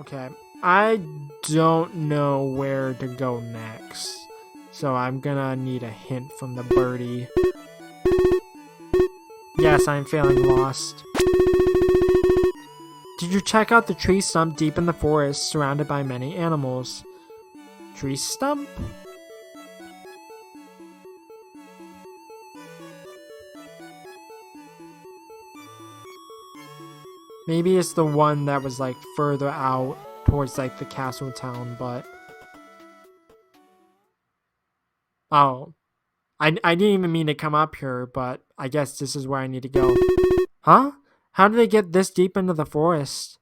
Okay, I don't know where to go next, so I'm gonna need a hint from the birdie. Yes, I'm feeling lost. Did you check out the tree stump deep in the forest, surrounded by many animals? Tree stump? Maybe it's the one that was like further out towards like the castle town, but oh, I didn't even mean to come up here, but I guess this is where I need to go. Huh? How did they get this deep into the forest?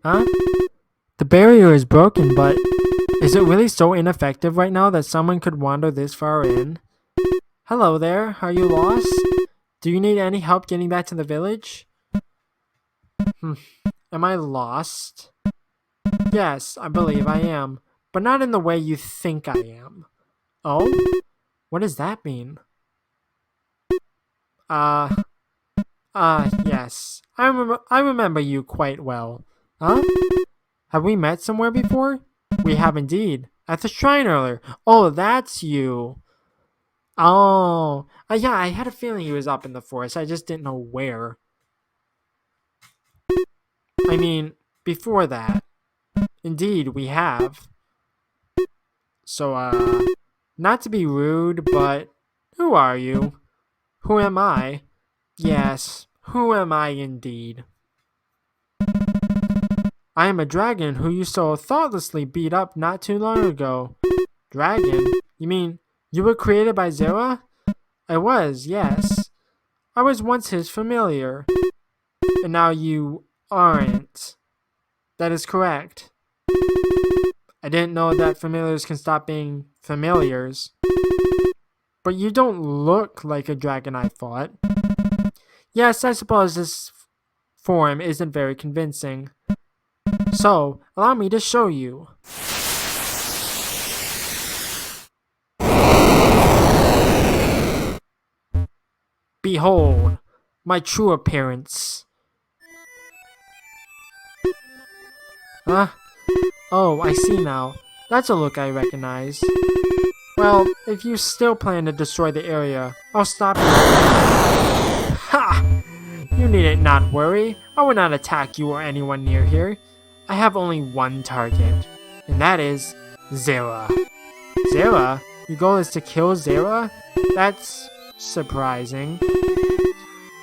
Huh? The barrier is broken, but is it really so ineffective right now that someone could wander this far in? Hello there, are you lost? Do you need any help getting back to the village? Am I lost? Yes, I believe I am, but not in the way you think I am. Oh? What does that mean? Yes. I remember you quite well. Huh? Have we met somewhere before? We have indeed. At the shrine earlier. Oh, that's you. Oh. Yeah, I had a feeling he was up in the forest. I just didn't know where. I mean, before that. Indeed, we have. So, not to be rude, but who are you? Who am I? Yes, who am I indeed? I am a dragon who you so thoughtlessly beat up not too long ago. Dragon? You mean you were created by Zera? I was, yes. I was once his familiar. And now you aren't. That is correct. I didn't know that familiars can stop being familiars. But you don't look like a dragon, I thought. Yes, I suppose this form isn't very convincing. So, allow me to show you. Behold, my true appearance. Huh? Oh, I see now. That's a look I recognize. Well, if you still plan to destroy the area, I'll stop you. Ha! You needn't not worry. I will not attack you or anyone near here. I have only one target, and that is Zera. Zera? Your goal is to kill Zera? That's surprising.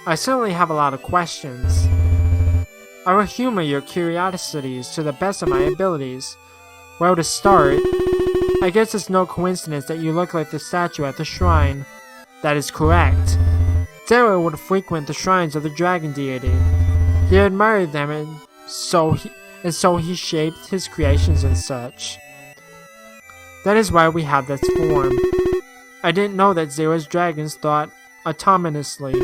I certainly have a lot of questions. I will humor your curiosities to the best of my abilities. Well, to start, I guess it's no coincidence that you look like the statue at the shrine. That is correct. Zera would frequent the shrines of the dragon deity. He admired them, and so he shaped his creations and such. That is why we have this form. I didn't know that Zera's dragons thought autonomously.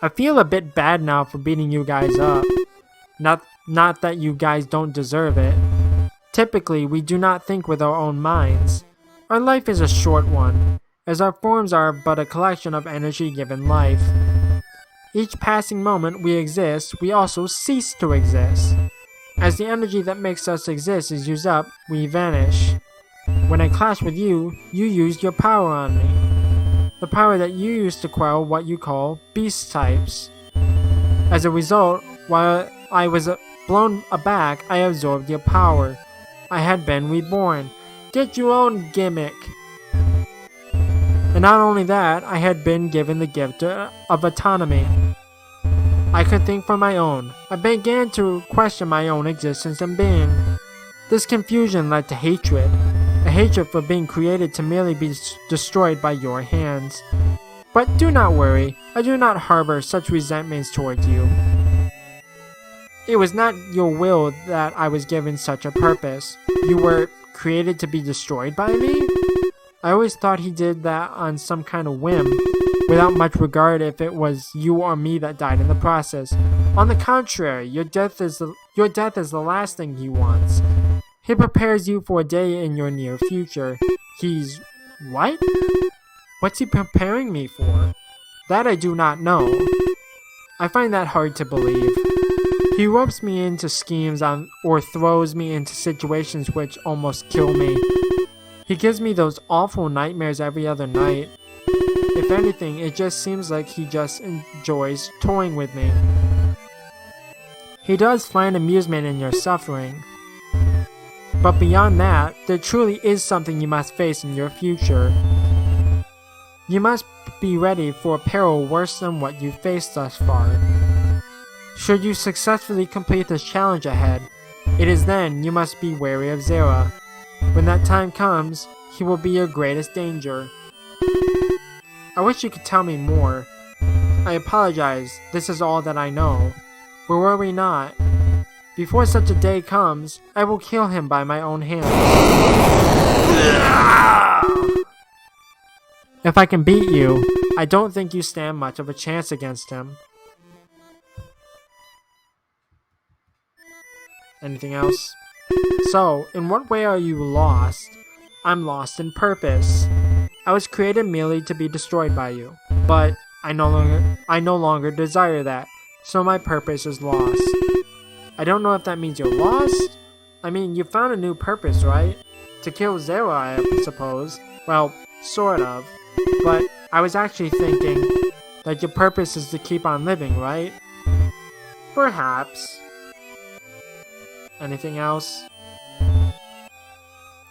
I feel a bit bad now for beating you guys up. Not that you guys don't deserve it. Typically, we do not think with our own minds. Our life is a short one, as our forms are but a collection of energy given life. Each passing moment we exist, we also cease to exist. As the energy that makes us exist is used up, we vanish. When I clashed with you, you used your power on me. The power that you used to quell what you call beast types. As a result, while I was blown aback, I absorbed your power. I had been reborn. Get your own gimmick. And not only that, I had been given the gift of autonomy. I could think for my own. I began to question my own existence and being. This confusion led to hatred. A hatred for being created to merely be destroyed by your hands. But do not worry, I do not harbor such resentments towards you. It was not your will that I was given such a purpose. You were created to be destroyed by me? I always thought he did that on some kind of whim, without much regard if it was you or me that died in the process. On the contrary, your death is the last thing he wants. He prepares you for a day in your near future. He's... what? What's he preparing me for? That I do not know. I find that hard to believe. He ropes me into schemes or throws me into situations which almost kill me. He gives me those awful nightmares every other night. If anything, it just seems like he just enjoys toying with me. He does find amusement in your suffering. But beyond that, there truly is something you must face in your future. You must be ready for a peril worse than what you've faced thus far. Should you successfully complete this challenge ahead, it is then you must be wary of Zera. When that time comes, he will be your greatest danger. I wish you could tell me more. I apologize, this is all that I know. But worry not. Before such a day comes, I will kill him by my own hands. If I can beat you, I don't think you stand much of a chance against him. Anything else? So, in what way are you lost? I'm lost in purpose. I was created merely to be destroyed by you, but I no longer desire that, so my purpose is lost. I don't know if that means you're lost? I mean, you found a new purpose, right? To kill Zera, I suppose. Well, sort of. But I was actually thinking that your purpose is to keep on living, right? Perhaps. Anything else?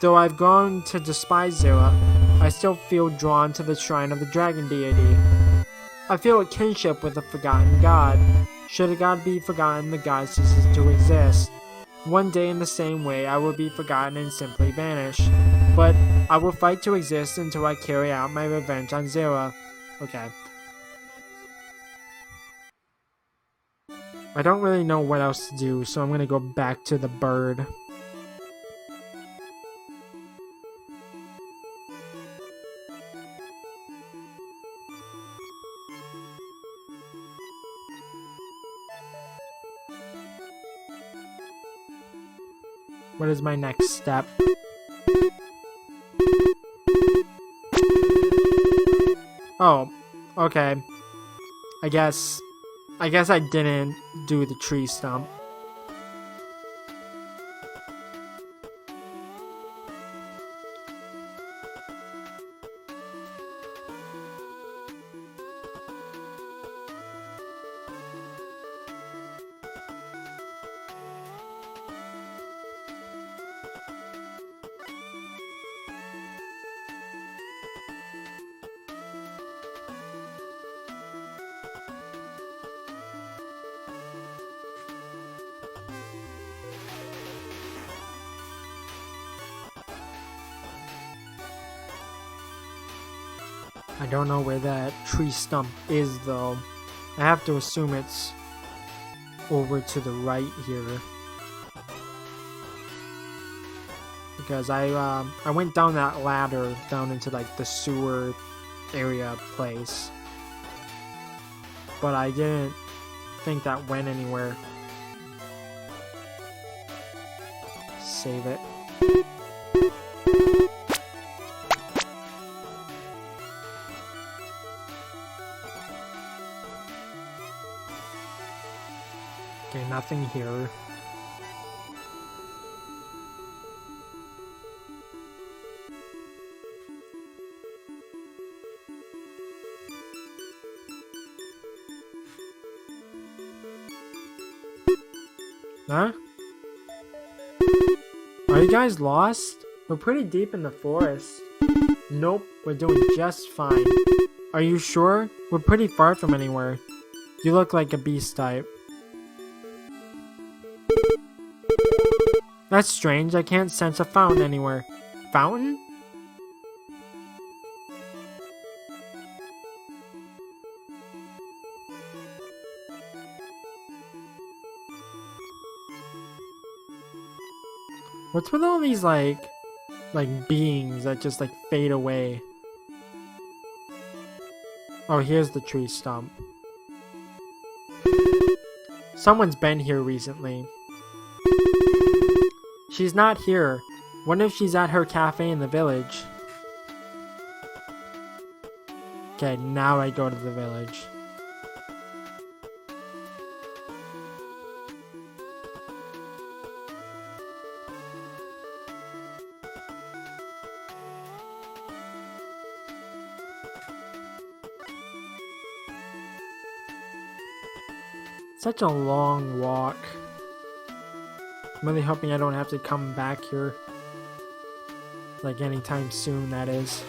Though I've grown to despise Zera, I still feel drawn to the shrine of the dragon deity. I feel a kinship with a forgotten god. Should a god be forgotten, the god ceases to exist. One day in the same way, I will be forgotten and simply vanish. But I will fight to exist until I carry out my revenge on Zera. Okay. I don't really know what else to do, so I'm gonna go back to the bird. What is my next step? Oh, okay. I guess I didn't do the tree stump. I don't know where that tree stump is though. I have to assume it's over to the right here. Because I went down that ladder down into like the sewer area place. But I didn't think that went anywhere. Save it. Okay, nothing here. Huh? Are you guys lost? We're pretty deep in the forest. Nope, we're doing just fine. Are you sure? We're pretty far from anywhere. You look like a beast type. That's strange, I can't sense a fountain anywhere. Fountain? What's with all these like beings that just like fade away? Oh, here's the tree stump. Someone's been here recently. She's not here. Wonder if she's at her cafe in the village. Okay, now I go to the village. Such a long walk. I'm really hoping I don't have to come back here. Like anytime soon, that is.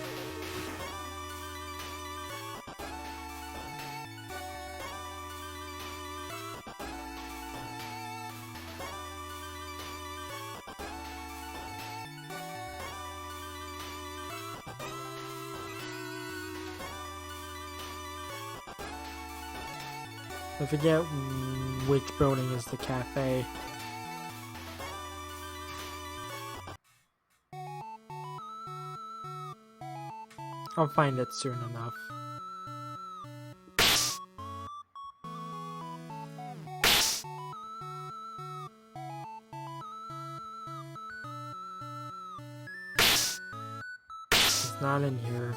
I forget which building is the cafe. I'll find it soon enough. It's not in here.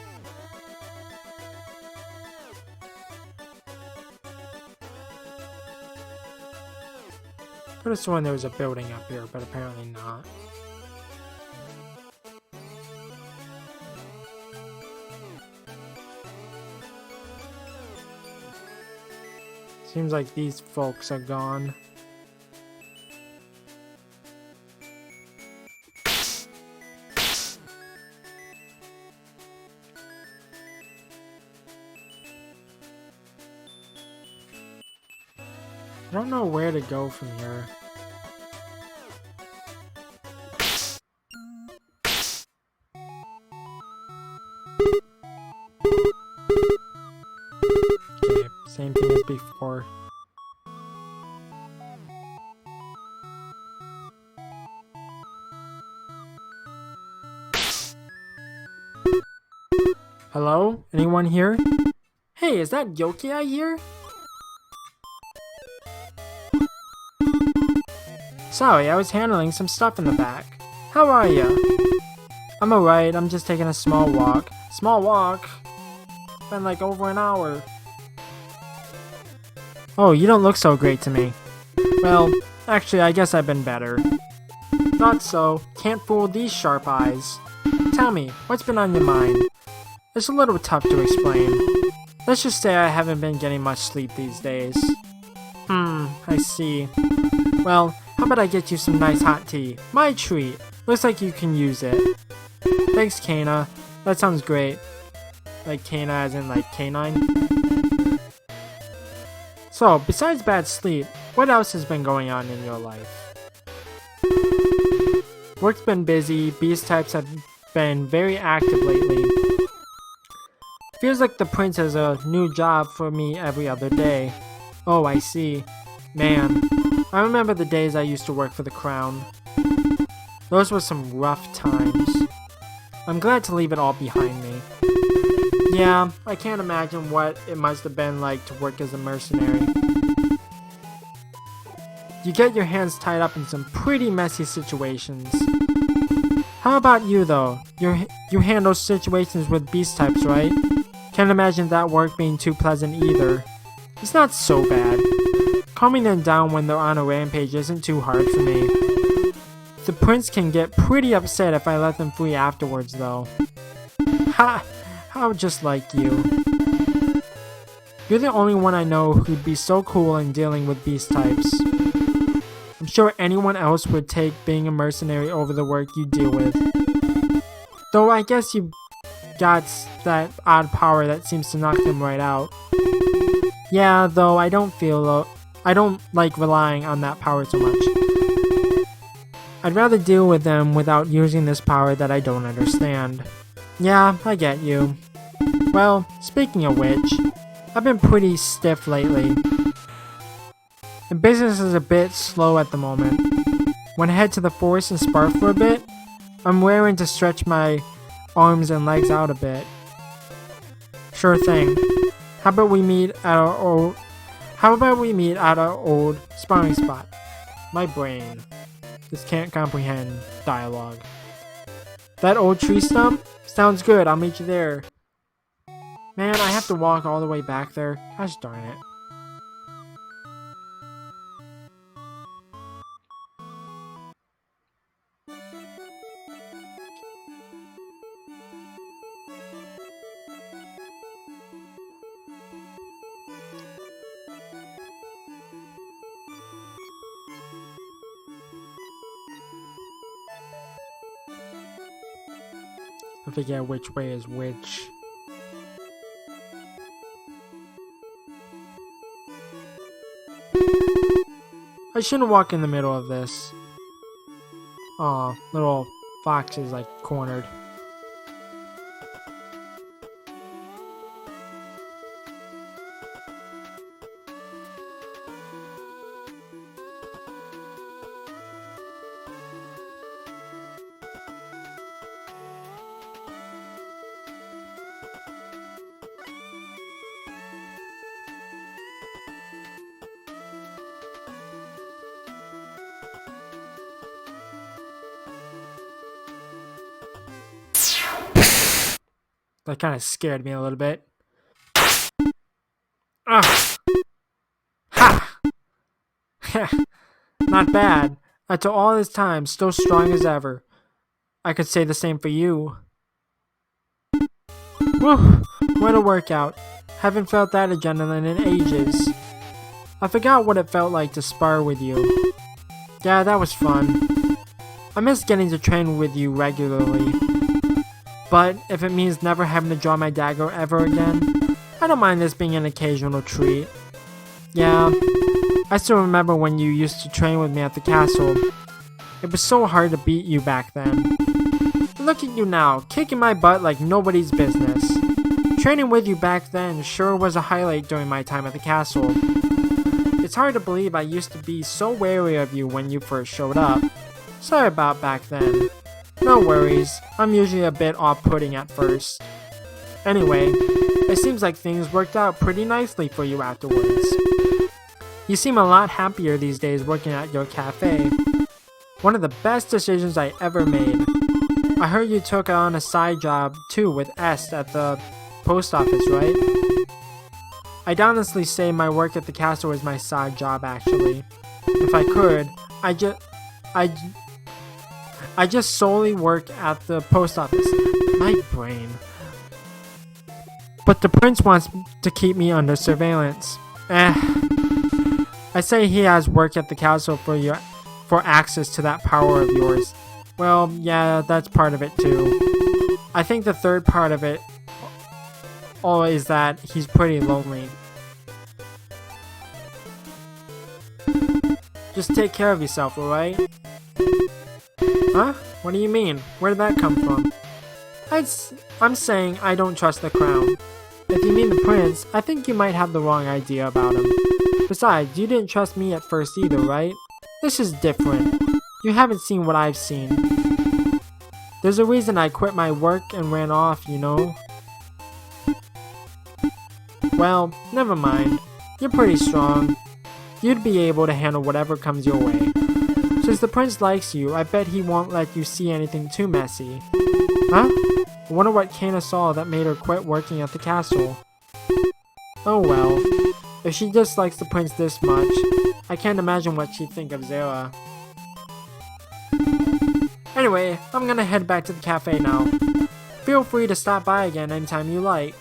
Could have sworn there was a building up here, but apparently not. Seems like these folks are gone. I don't know where to go from here. Okay, same thing as before. Hello? Anyone here? Hey, is that Yoki here? Sorry, I was handling some stuff in the back. How are ya? I'm alright, I'm just taking a small walk. Small walk? Been like over an hour. Oh, you don't look so great to me. Well, actually, I guess I've been better. Thought so. Can't fool these sharp eyes. Tell me, what's been on your mind? It's a little tough to explain. Let's just say I haven't been getting much sleep these days. I see. Well, how about I get you some nice hot tea? My treat. Looks like you can use it. Thanks, Kana. That sounds great. Like Kana as in like canine? So, besides bad sleep, what else has been going on in your life? Work's been busy, beast types have been very active lately. Feels like the prince has a new job for me every other day. Oh, I see. Man, I remember the days I used to work for the crown. Those were some rough times. I'm glad to leave it all behind me. Yeah, I can't imagine what it must have been like to work as a mercenary. You get your hands tied up in some pretty messy situations. How about you though? You handle situations with beast types, right? Can't imagine that work being too pleasant either. It's not so bad. Calming them down when they're on a rampage isn't too hard for me. The prince can get pretty upset if I let them free afterwards though. Ha! How just like you. You're the only one I know who'd be so cool in dealing with beast types. I'm sure anyone else would take being a mercenary over the work you deal with. Though I guess you got that odd power that seems to knock them right out. Yeah, though I don't like relying on that power so much. I'd rather deal with them without using this power that I don't understand. Yeah, I get you. Well, speaking of which, I've been pretty stiff lately. The business is a bit slow at the moment. When I head to the forest and spar for a bit, I'm raring to stretch my arms and legs out a bit. Sure thing. How about we meet at our old sparring spot? My brain. This can't comprehend dialogue. That old tree stump? Sounds good, I'll meet you there. Man, I have to walk all the way back there. Gosh darn it. I forget which way is which. I shouldn't walk in the middle of this. Aw, little fox is like cornered. That kind of scared me a little bit. Ugh. Ha! Not bad. After all this time, still strong as ever. I could say the same for you. Whew! What a workout. Haven't felt that adrenaline in ages. I forgot what it felt like to spar with you. Yeah, that was fun. I miss getting to train with you regularly. But if it means never having to draw my dagger ever again, I don't mind this being an occasional treat. Yeah, I still remember when you used to train with me at the castle. It was so hard to beat you back then. Look at you now, kicking my butt like nobody's business. Training with you back then sure was a highlight during my time at the castle. It's hard to believe I used to be so wary of you when you first showed up. Sorry about back then. No worries, I'm usually a bit off-putting at first. Anyway, it seems like things worked out pretty nicely for you afterwards. You seem a lot happier these days working at your cafe. One of the best decisions I ever made. I heard you took on a side job too with Est at the post office, right? I'd honestly say my work at the castle is my side job actually. If I could, I just solely work at the post office. My brain. But the prince wants to keep me under surveillance. I say he has work at the castle for access to that power of yours. Well, yeah, that's part of it too. I think the third part of it all is that he's pretty lonely. Just take care of yourself, alright? Huh? What do you mean? Where did that come from? I'm saying I don't trust the crown. If you mean the prince, I think you might have the wrong idea about him. Besides, you didn't trust me at first either, right? This is different. You haven't seen what I've seen. There's a reason I quit my work and ran off, you know? Well, never mind. You're pretty strong. You'd be able to handle whatever comes your way. Since the prince likes you, I bet he won't let you see anything too messy. Huh? I wonder what Kana saw that made her quit working at the castle. Oh well. If she dislikes the prince this much, I can't imagine what she'd think of Zera. Anyway, I'm gonna head back to the cafe now. Feel free to stop by again anytime you like.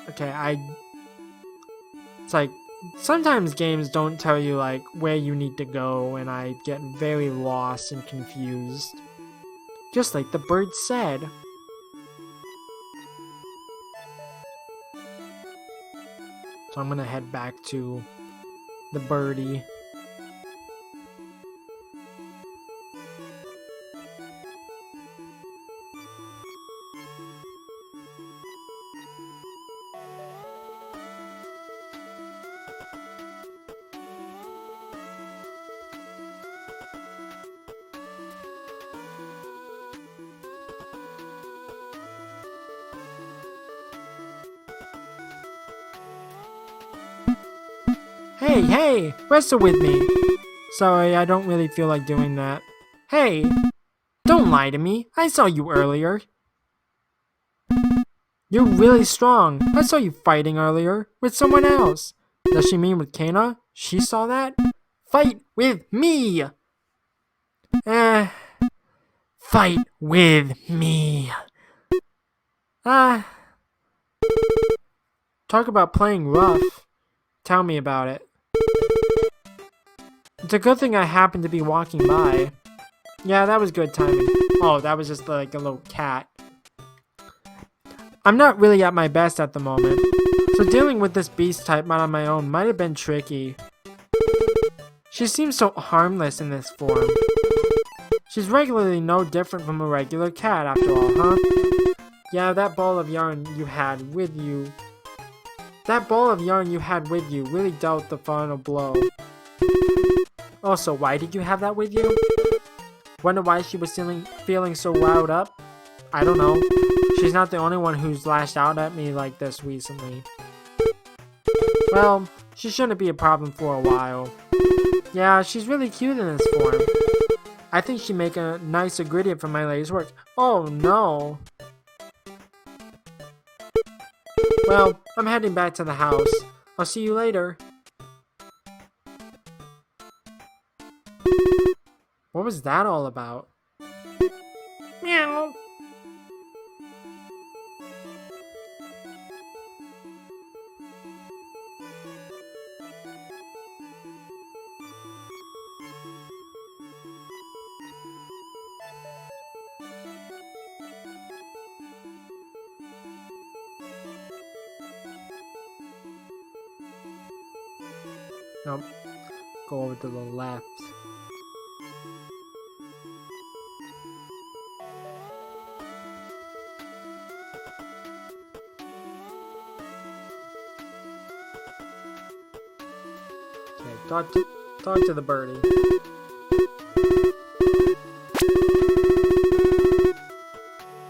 Okay, it's like, sometimes games don't tell you like where you need to go and I get very lost and confused. Just like the bird said. So I'm gonna head back to the birdie. Hey, wrestle with me! Sorry, I don't really feel like doing that. Hey, don't lie to me. I saw you earlier. You're really strong. I saw you fighting earlier with someone else. Does she mean with Kana? She saw that? Fight with me! Fight with me. Ah. Talk about playing rough. Tell me about it. It's a good thing I happened to be walking by. Yeah, that was good timing. Oh, that was just like a little cat. I'm not really at my best at the moment, so dealing with this beast type on my own might have been tricky. She seems so harmless in this form. She's regularly no different from a regular cat after all, huh? Yeah, that ball of yarn you had with you really dealt the final blow. Also, why did you have that with you? Wonder why she was feeling so riled up? I don't know. She's not the only one who's lashed out at me like this recently. Well, she shouldn't be a problem for a while. Yeah, she's really cute in this form. I think she'd make a nice ingredient for my lady's work. Oh no. Well, I'm heading back to the house. I'll see you later. What was that all about? Meow. Nope. Go over to the left. Okay, talk to the birdie.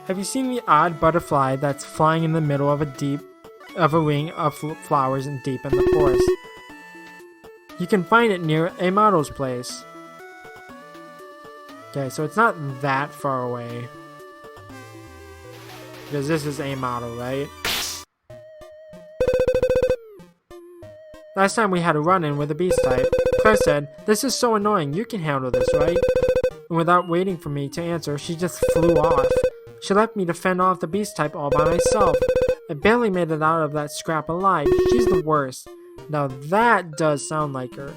Have you seen the odd butterfly that's flying in the middle of a ring of flowers and deep in the forest? You can find it near a model's place. Okay, so it's not that far away. Because this is a model, right? Last time we had a run-in with a beast type. Claire said, "This is so annoying, you can handle this, right?" And without waiting for me to answer, she just flew off. She left me to fend off the beast type all by myself. I barely made it out of that scrap alive. She's the worst. Now that does sound like her.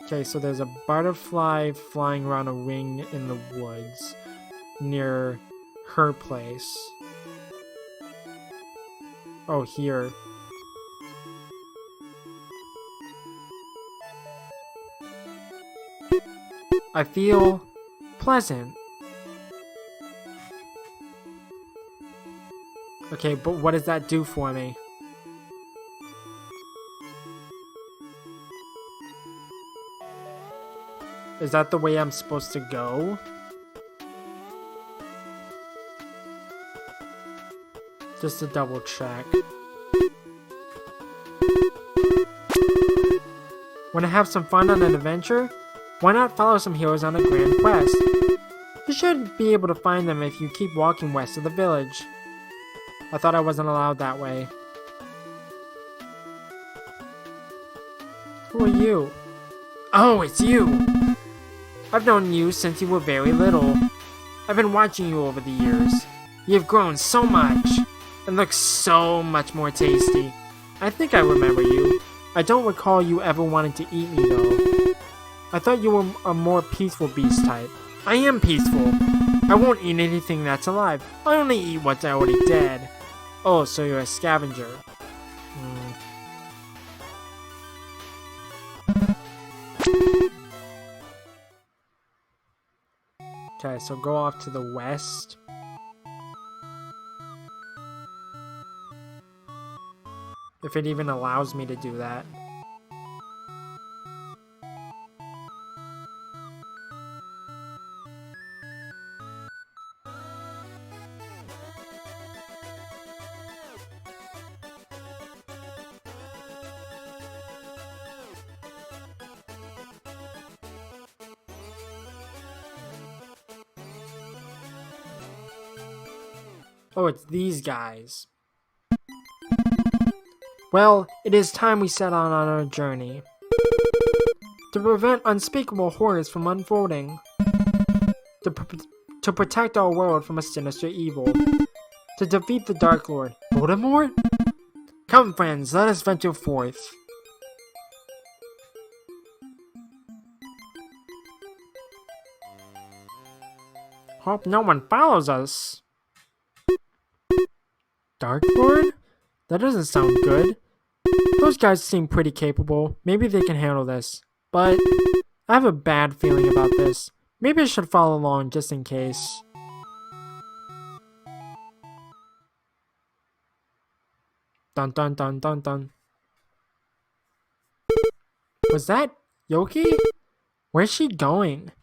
Okay, so there's a butterfly flying around a ring in the woods near her place. Oh, here. I feel pleasant. Okay, but what does that do for me? Is that the way I'm supposed to go? Just to double check. Want to have some fun on an adventure? Why not follow some heroes on a grand quest? You should be able to find them if you keep walking west of the village. I thought I wasn't allowed that way. Who are you? Oh, it's you! I've known you since you were very little. I've been watching you over the years. You've grown so much, and look so much more tasty. I think I remember you. I don't recall you ever wanting to eat me, though. I thought you were a more peaceful beast type. I am peaceful. I won't eat anything that's alive. I only eat what's already dead. Oh, so you're a scavenger. Okay, so go off to the west. If it even allows me to do that. Oh, it's these guys. Well, it is time we set out on our journey. To prevent unspeakable horrors from unfolding. To protect our world from a sinister evil. To defeat the Dark Lord. Voldemort? Come, friends, let us venture forth. Hope no one follows us. Dark Lord? That doesn't sound good. Those guys seem pretty capable. Maybe they can handle this. But I have a bad feeling about this. Maybe I should follow along just in case. Dun dun dun dun dun. Was that Yoki? Where's she going?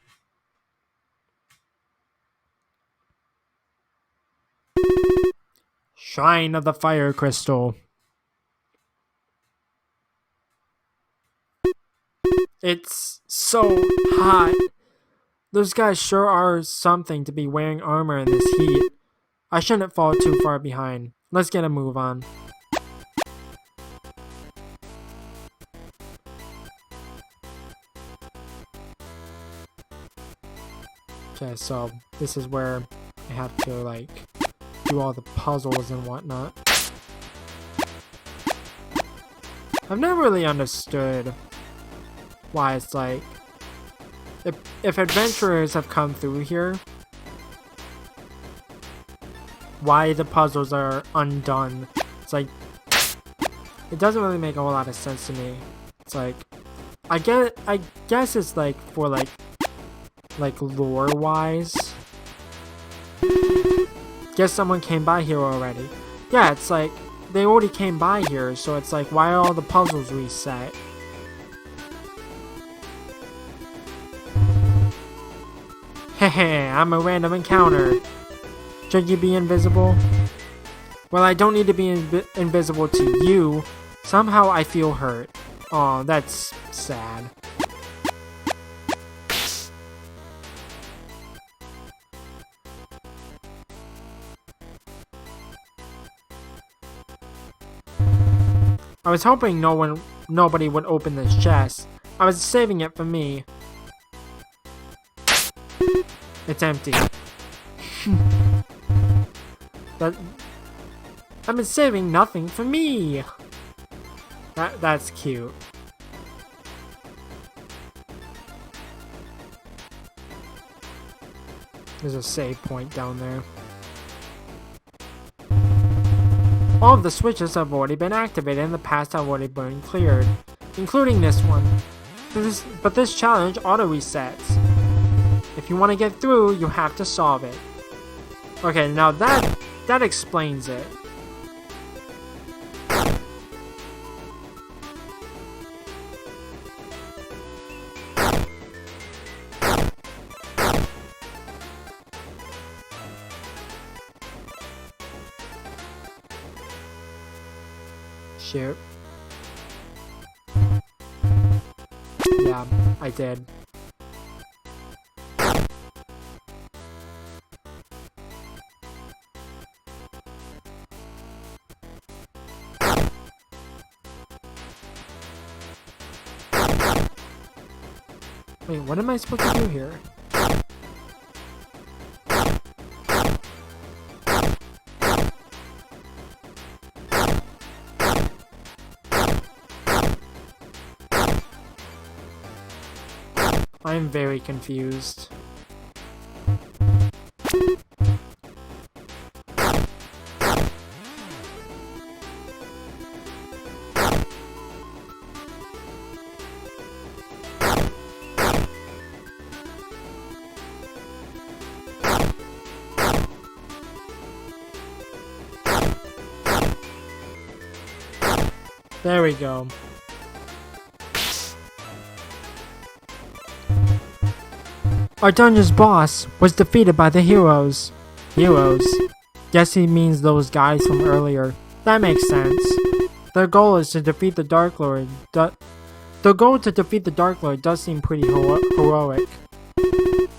Shrine of the Fire Crystal. It's so hot. Those guys sure are something to be wearing armor in this heat. I shouldn't fall too far behind. Let's get a move on. Okay, so this is where I have to like do all the puzzles and whatnot. I've never really understood why it's like if adventurers have come through here, why the puzzles are undone. It's like it doesn't really make a whole lot of sense to me. It's like I guess it's like for like lore wise. Guess someone came by here already. Yeah, it's like they already came by here, so it's like why are all the puzzles reset? Hehe, I'm a random encounter. Should you be invisible? Well, I don't need to be invisible to you. Somehow I feel hurt. Aw, that's sad. I was hoping nobody would open this chest. I was saving it for me. It's empty. I've been saving nothing for me. That's cute. There's a save point down there. All of the switches have already been activated and the past have already been cleared, including this one. But this challenge auto-resets. If you want to get through, you have to solve it. Okay, now that explains it. Shoot. Yeah, I did. Wait, what am I supposed to do here? I'm very confused. There we go. Our dungeon's boss was defeated by the heroes. Heroes? Guess he means those guys from earlier. That makes sense. Their goal is to defeat the Dark Lord. The goal to defeat the Dark Lord does seem pretty heroic.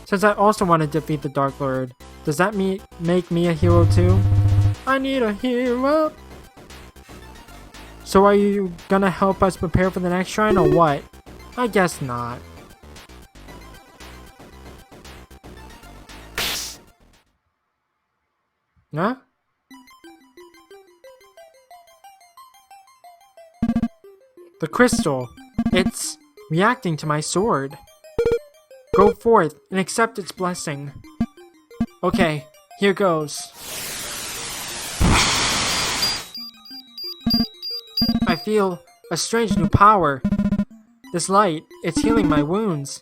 Since I also want to defeat the Dark Lord, does that make me a hero too? I need a hero. So are you gonna help us prepare for the next shrine or what? I guess not. Huh? The crystal. It's reacting to my sword. Go forth and accept its blessing. Okay, here goes. I feel a strange new power. This light, it's healing my wounds.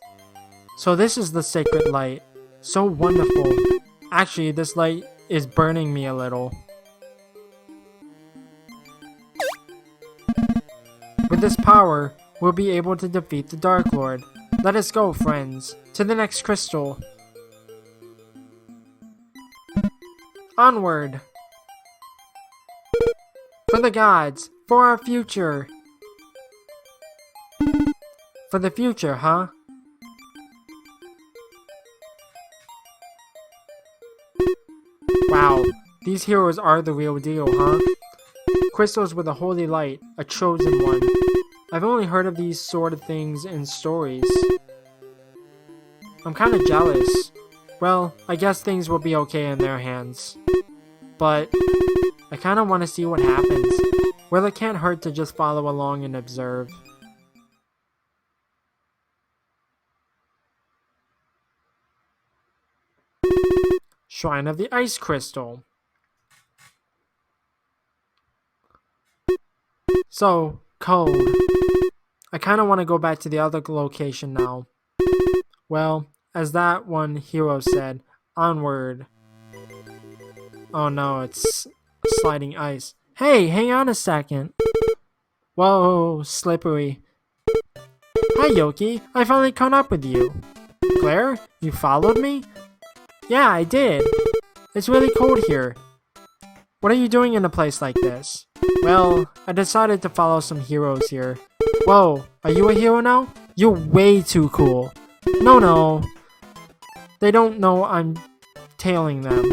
So this is the sacred light. So wonderful. Actually, this light is burning me a little. With this power, we'll be able to defeat the Dark Lord. Let us go, friends, to the next crystal. Onward! For the gods, for our future! For the future, huh? Wow, these heroes are the real deal, huh? Crystals with a holy light, a chosen one. I've only heard of these sort of things in stories. I'm kinda jealous. Well, I guess things will be okay in their hands. But I kinda wanna see what happens. Well, it can't hurt to just follow along and observe. Shrine of the Ice Crystal. So, cold. I kinda wanna go back to the other location now. Well, as that one hero said, onward. Oh no, it's sliding ice. Hey, hang on a second. Whoa, slippery. Hi Yoki, I finally caught up with you. Claire, you followed me? Yeah, I did. It's really cold here. What are you doing in a place like this? Well, I decided to follow some heroes here. Whoa, are you a hero now? You're way too cool. No. They don't know I'm tailing them.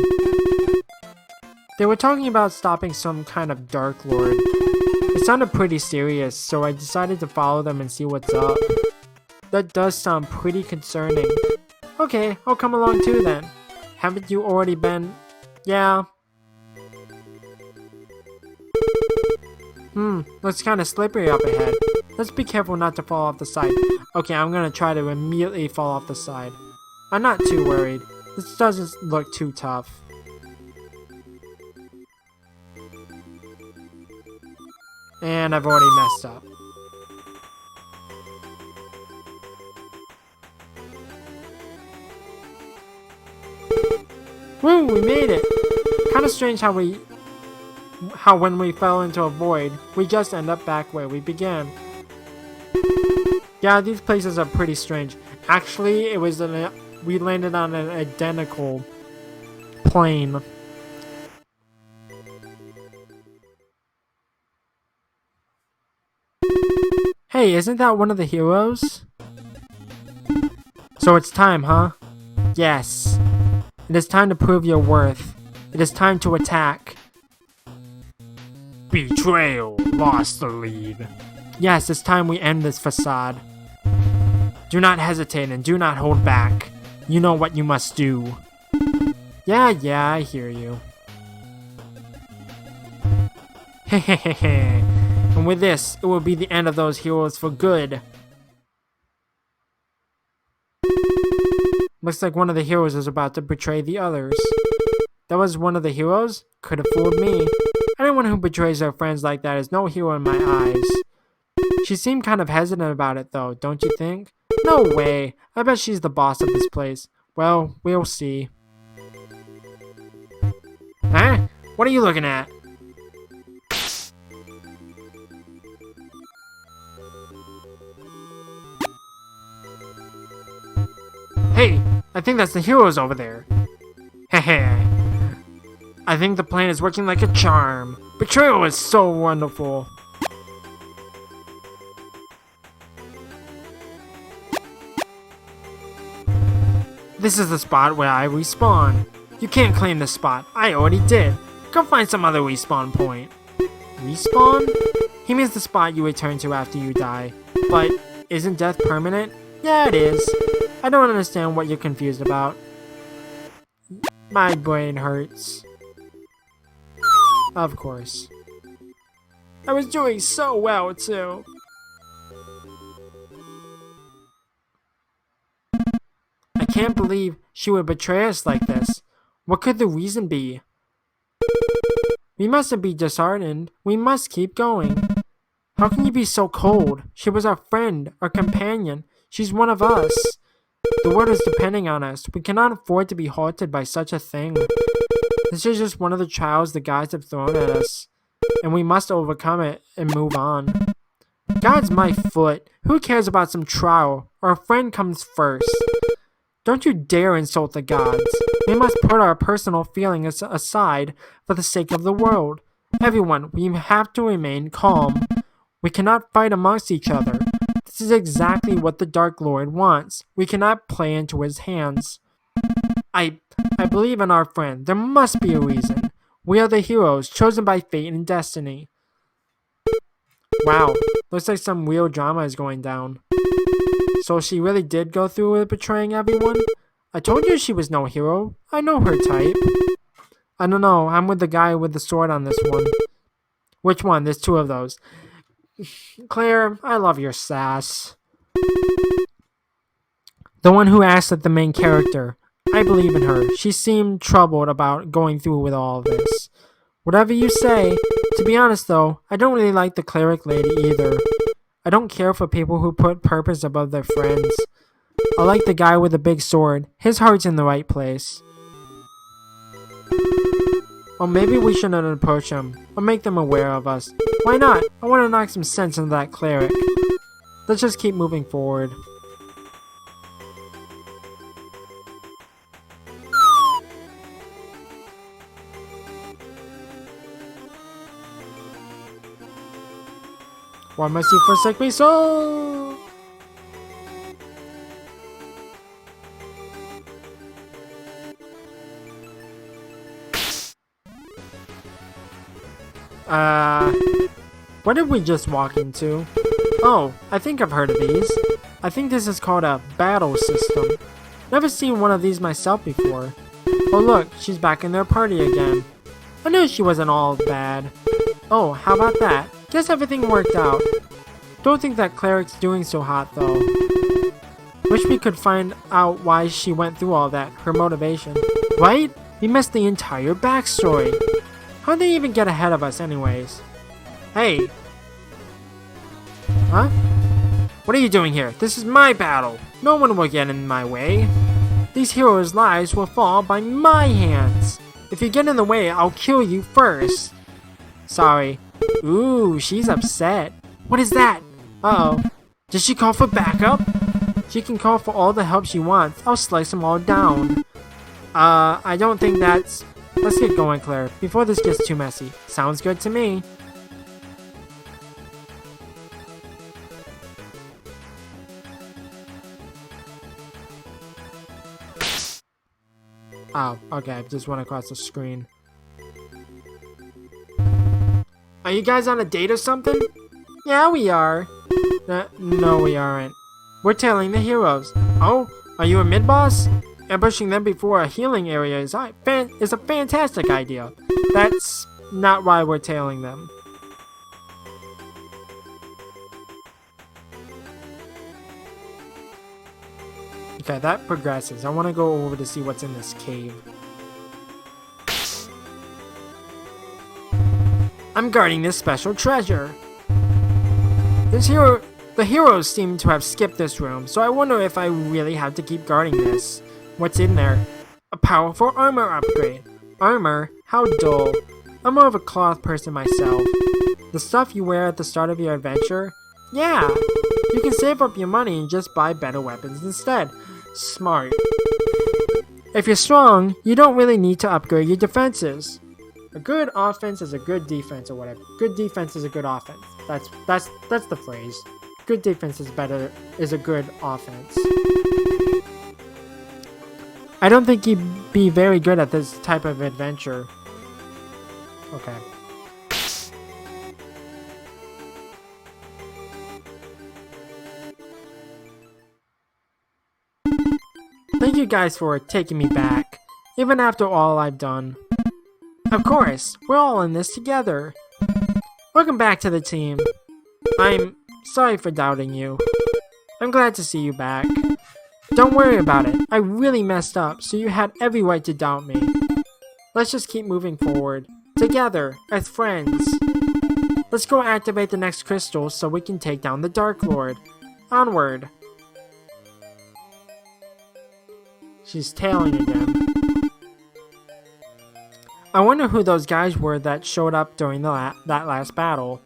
They were talking about stopping some kind of Dark Lord. It sounded pretty serious, so I decided to follow them and see what's up. That does sound pretty concerning. Okay, I'll come along too then. Haven't you already been... Yeah. Looks kinda slippery up ahead. Let's be careful not to fall off the side. Okay, I'm gonna try to immediately fall off the side. I'm not too worried. This doesn't look too tough. And I've already messed up. Woo, we made it! Kinda strange how when we fell into a void, we just end up back where we began. Yeah, these places are pretty strange. Actually, we landed on an identical plane. Hey, isn't that one of the heroes? So it's time, huh? Yes. It is time to prove your worth. It is time to attack. Betrayal lost the lead. Yes, it's time we end this facade. Do not hesitate and do not hold back. You know what you must do. Yeah, I hear you. Hehehe. And with this, it will be the end of those heroes for good. Looks like one of the heroes is about to betray the others. That was one of the heroes? Could have fooled me. Anyone who betrays their friends like that is no hero in my eyes. She seemed kind of hesitant about it though, don't you think? No way. I bet she's the boss of this place. Well, we'll see. Huh? What are you looking at? Hey, I think that's the heroes over there. Heh. I think the plan is working like a charm. Betrayal is so wonderful. This is the spot where I respawn. You can't claim this spot. I already did. Go find some other respawn point. Respawn? He means the spot you return to after you die. But isn't death permanent? Yeah, it is. I don't understand what you're confused about. My brain hurts. Of course. I was doing so well, too. I can't believe she would betray us like this. What could the reason be? We mustn't be disheartened. We must keep going. How can you be so cold? She was our friend, our companion. She's one of us. The world is depending on us. We cannot afford to be halted by such a thing. This is just one of the trials the gods have thrown at us, and we must overcome it and move on. God's my foot. Who cares about some trial? Our friend comes first. Don't you dare insult the gods. We must put our personal feelings aside for the sake of the world. Everyone, we have to remain calm. We cannot fight amongst each other. This is exactly what the Dark Lord wants. We cannot play into his hands. I believe in our friend. There must be a reason. We are the heroes, chosen by fate and destiny. Wow, looks like some real drama is going down. So she really did go through with betraying everyone? I told you she was no hero. I know her type. I don't know, I'm with the guy with the sword on this one. Which one? There's two of those. Claire, I love your sass. The one who asked at the main character. I believe in her. She seemed troubled about going through with all of this. Whatever you say. To be honest though, I don't really like the cleric lady either. I don't care for people who put purpose above their friends. I like the guy with the big sword. His heart's in the right place. Or maybe we shouldn't approach him, or make them aware of us. Why not? I want to knock some sense into that cleric. Let's just keep moving forward. Why must you forsake me so? What did we just walk into? Oh, I think I've heard of these. I think this is called a battle system. Never seen one of these myself before. Oh look, she's back in their party again. I knew she wasn't all bad. Oh, how about that? Guess everything worked out. Don't think that cleric's doing so hot though. Wish we could find out why she went through all that, her motivation. Right? We missed the entire backstory. How'd they even get ahead of us anyways? Hey. Huh? What are you doing here? This is my battle. No one will get in my way. These heroes' lives will fall by my hands. If you get in the way, I'll kill you first. Sorry. Ooh, she's upset. What is that? Uh-oh. Did she call for backup? She can call for all the help she wants. I'll slice them all down. I don't think that's... Let's get going, Claire, before this gets too messy. Sounds good to me. Oh, okay, I just went across the screen. Are you guys on a date or something? Yeah, we are. No, we aren't. We're tailing the heroes. Oh, are you a mid-boss? Ambushing them before a healing area is a fantastic idea. That's not why we're tailing them. Okay, that progresses. I want to go over to see what's in this cave. I'm guarding this special treasure. The heroes seem to have skipped this room, so I wonder if I really have to keep guarding this. What's in there? A powerful armor upgrade. Armor? How dull. I'm more of a cloth person myself. The stuff you wear at the start of your adventure? Yeah! You can save up your money and just buy better weapons instead. Smart. If you're strong, you don't really need to upgrade your defenses. A good offense is a good defense or whatever. Good defense is a good offense. That's the phrase. Good defense is a good offense. I don't think you'd be very good at this type of adventure. Okay. Thank you guys for taking me back, even after all I've done. Of course, we're all in this together. Welcome back to the team. I'm sorry for doubting you. I'm glad to see you back. Don't worry about it. I really messed up, so you had every right to doubt me. Let's just keep moving forward. Together, as friends. Let's go activate the next crystal so we can take down the Dark Lord. Onward. She's tailing again. I wonder who those guys were that showed up during that last battle.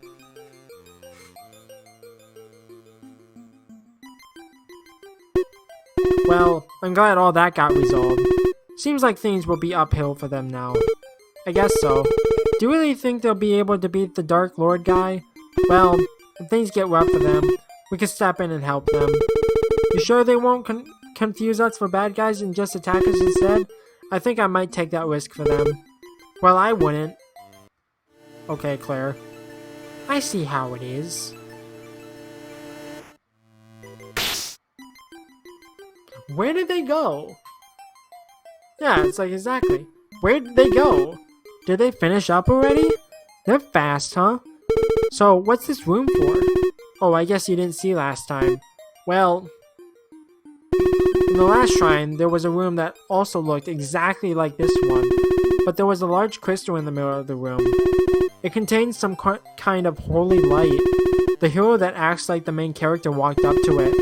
Well, I'm glad all that got resolved. Seems like things will be uphill for them now. I guess so. Do you really think they'll be able to beat the Dark Lord guy? Well, if things get rough for them, we can step in and help them. You sure they won't confuse us for bad guys and just attack us instead? I think I might take that risk for them. Well, I wouldn't. Okay, Claire. I see how it is. Where did they go? Yeah, it's like exactly. Where did they go? Did they finish up already? They're fast, huh? So, what's this room for? Oh, I guess you didn't see last time. Well, in the last shrine, there was a room that also looked exactly like this one, but there was a large crystal in the middle of the room. It contained some kind of holy light. The hero that acts like the main character walked up to it.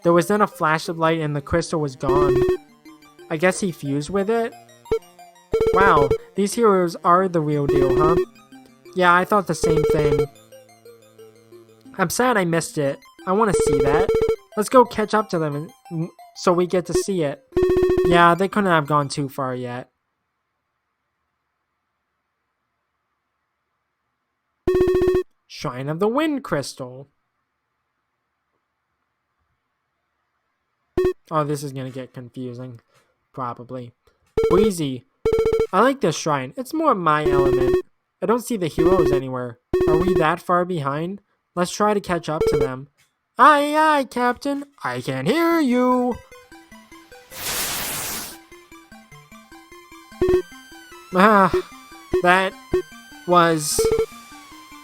There was then a flash of light and the crystal was gone. I guess he fused with it? Wow, these heroes are the real deal, huh? Yeah, I thought the same thing. I'm sad I missed it. I want to see that. Let's go catch up to them so we get to see it. Yeah, they couldn't have gone too far yet. Shrine of the Wind Crystal. Oh, this is gonna get confusing. Probably. Wheezy. I like this shrine. It's more my element. I don't see the heroes anywhere. Are we that far behind? Let's try to catch up to them. Aye, aye, Captain. I can hear you. Ah, that was...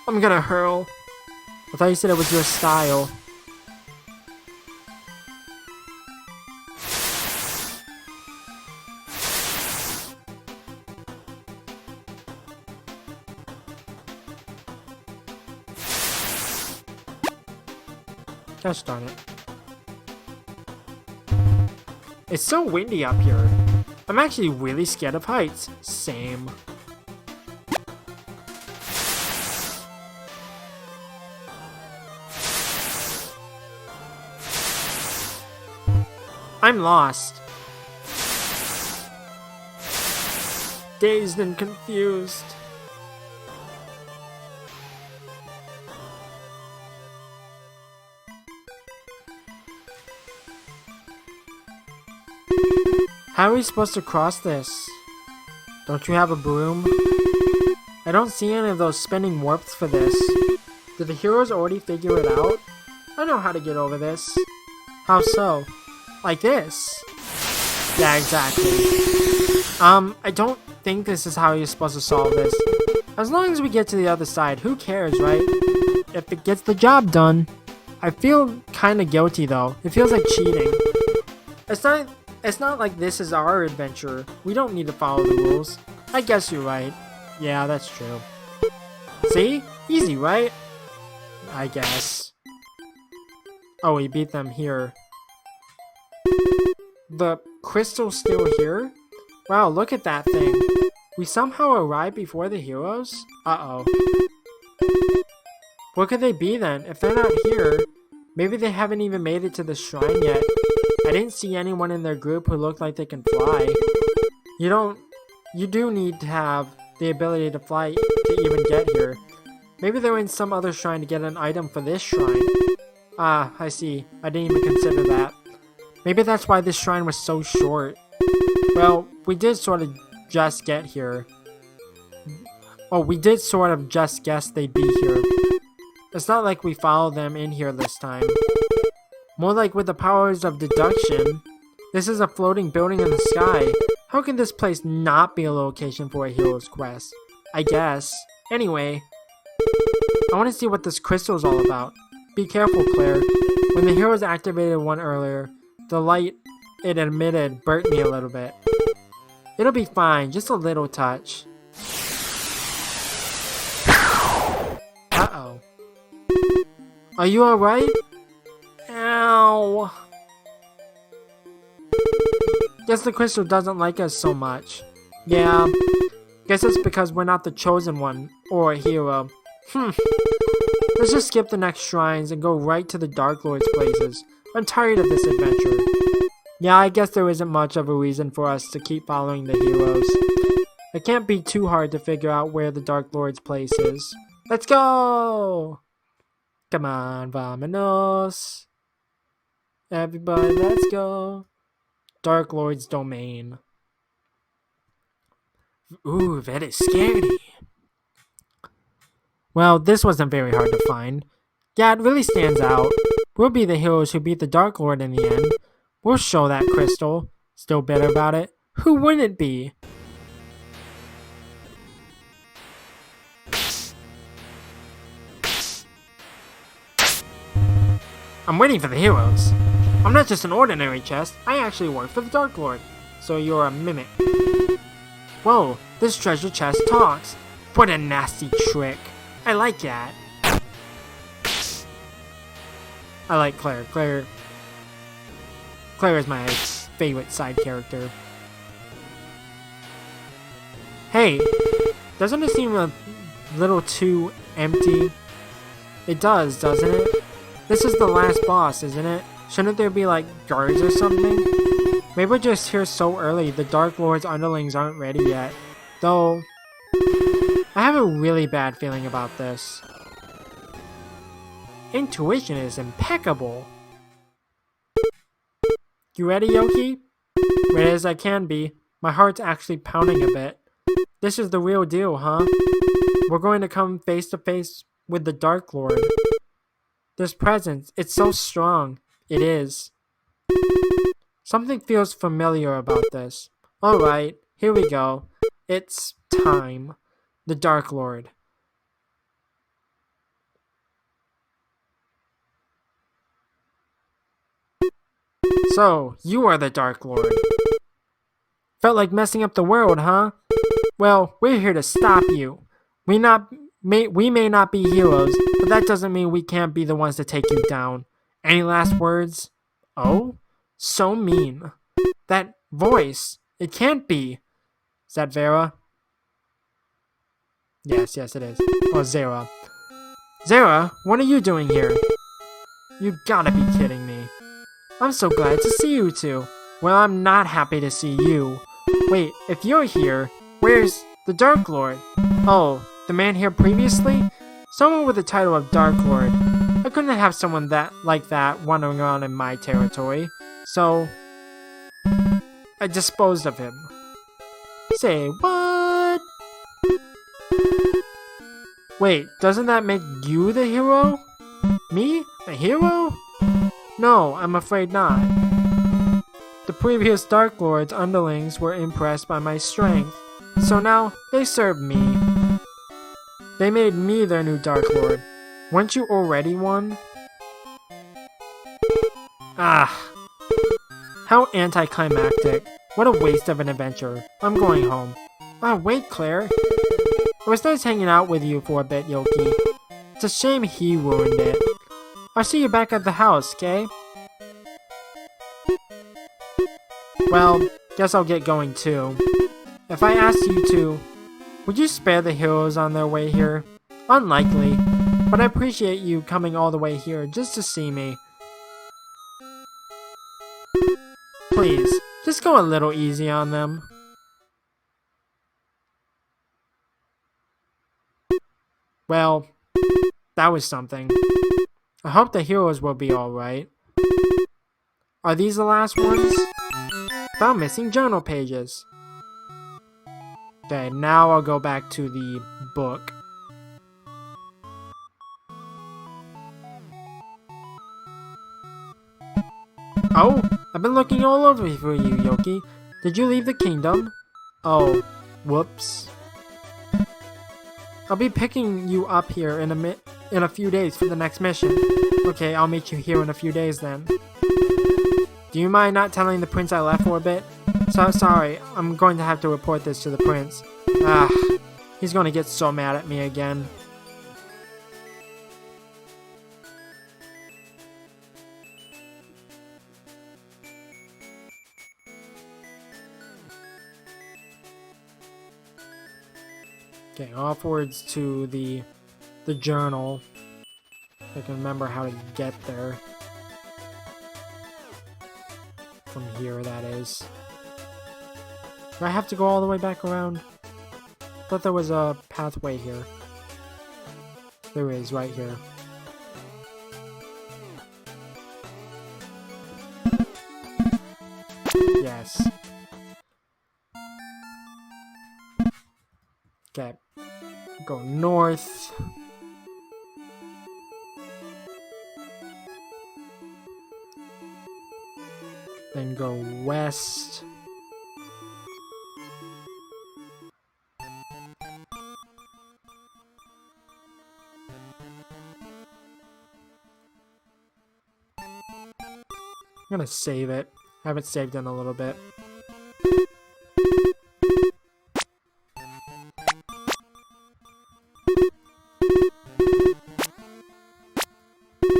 I'm gonna hurl. I thought you said it was your style. Gosh darn it. It's so windy up here. I'm actually really scared of heights. Same. I'm lost. Dazed and confused. How are we supposed to cross this? Don't you have a broom? I don't see any of those spinning warps for this. Did the heroes already figure it out? I know how to get over this. How so? Like this? Yeah, exactly. I don't think this is how you're supposed to solve this. As long as we get to the other side, who cares, right? If it gets the job done. I feel kinda guilty though. It feels like cheating. It's not like this is our adventure. We don't need to follow the rules. I guess you're right. Yeah, that's true. See? Easy, right? I guess. Oh, we beat them here. The crystal's still here? Wow, look at that thing. We somehow arrived before the heroes? Uh-oh. What could they be then? If they're not here, maybe they haven't even made it to the shrine yet. I didn't see anyone in their group who looked like they can fly. You do need to have the ability to fly to even get here. Maybe they're in some other shrine to get an item for this shrine. Ah, I see. I didn't even consider that. Maybe that's why this shrine was so short. Well, we did sort of just get here. Oh, we did sort of just guess they'd be here. It's not like we followed them in here this time. More like with the powers of deduction. This is a floating building in the sky. How can this place not be a location for a hero's quest? I guess. Anyway, I want to see what this crystal's all about. Be careful, Claire. When the heroes activated one earlier, the light it emitted burnt me a little bit. It'll be fine, just a little touch. Uh-oh. Are you alright? Ow. Guess the crystal doesn't like us so much. Yeah. Guess it's because we're not the chosen one, or a hero. Let's just skip the next shrines and go right to the Dark Lord's places. I'm tired of this adventure. Yeah, I guess there isn't much of a reason for us to keep following the heroes. It can't be too hard to figure out where the Dark Lord's place is. Let's go! Come on, vamonos. Everybody, let's go. Dark Lord's domain. Ooh, very scary. Well, this wasn't very hard to find. Yeah, it really stands out. We'll be the heroes who beat the Dark Lord in the end. We'll show that crystal. Still bitter about it? Who wouldn't it be? I'm waiting for the heroes. I'm not just an ordinary chest. I actually work for the Dark Lord. So you're a mimic. Whoa, this treasure chest talks. What a nasty trick. I like that. I like Claire. Claire is my favorite side character. Hey, doesn't it seem a little too empty? It does, doesn't it? This is the last boss, isn't it? Shouldn't there be like guards or something? Maybe we're just here so early the Dark Lord's underlings aren't ready yet. Though, I have a really bad feeling about this. Intuition is impeccable. You ready, Yoki? Ready as I can be. My heart's actually pounding a bit. This is the real deal, huh? We're going to come face to face with the Dark Lord. This presence, it's so strong. It is. Something feels familiar about this. Alright, here we go. It's time. The Dark Lord. So, you are the Dark Lord. Felt like messing up the world, huh? Well, we're here to stop you. We may not be heroes, but that doesn't mean we can't be the ones to take you down. Any last words? Oh? So mean. That voice. It can't be. Is that Vera? Yes, it is. Oh, Zera. Zera, what are you doing here? You gotta be kidding me. I'm so glad to see you two. Well, I'm not happy to see you. Wait, if you're here, where's the Dark Lord? Oh, the man here previously? Someone with the title of Dark Lord. I couldn't have someone like that wandering around in my territory. So, I disposed of him. Say what? Wait, doesn't that make you the hero? Me? A hero? No, I'm afraid not. The previous Dark Lord's underlings were impressed by my strength, so now they serve me. They made me their new Dark Lord. Weren't you already one? Ah. How anticlimactic. What a waste of an adventure. I'm going home. Ah, wait, Claire. It was nice hanging out with you for a bit, Yoki. It's a shame he ruined it. I'll see you back at the house, okay? Well, guess I'll get going too. If I asked you to, would you spare the heroes on their way here? Unlikely, but I appreciate you coming all the way here just to see me. Please, just go a little easy on them. Well, that was something. I hope the heroes will be alright. Are these the last ones? Found missing journal pages. Okay, now I'll go back to the book. Oh, I've been looking all over for you, Yoki. Did you leave the kingdom? Oh, whoops. I'll be picking you up here in a few days for the next mission. Okay, I'll meet you here in a few days then. Do you mind not telling the prince I left for a bit? So sorry, I'm going to have to report this to the prince. Ah, he's going to get so mad at me again. Okay, offwards to the journal. If I can remember how to get there. From here, that is. Do I have to go all the way back around? I thought there was a pathway here. There is, right here. Yes. Okay. Go north. Then go west. I'm gonna save it. I haven't saved in a little bit.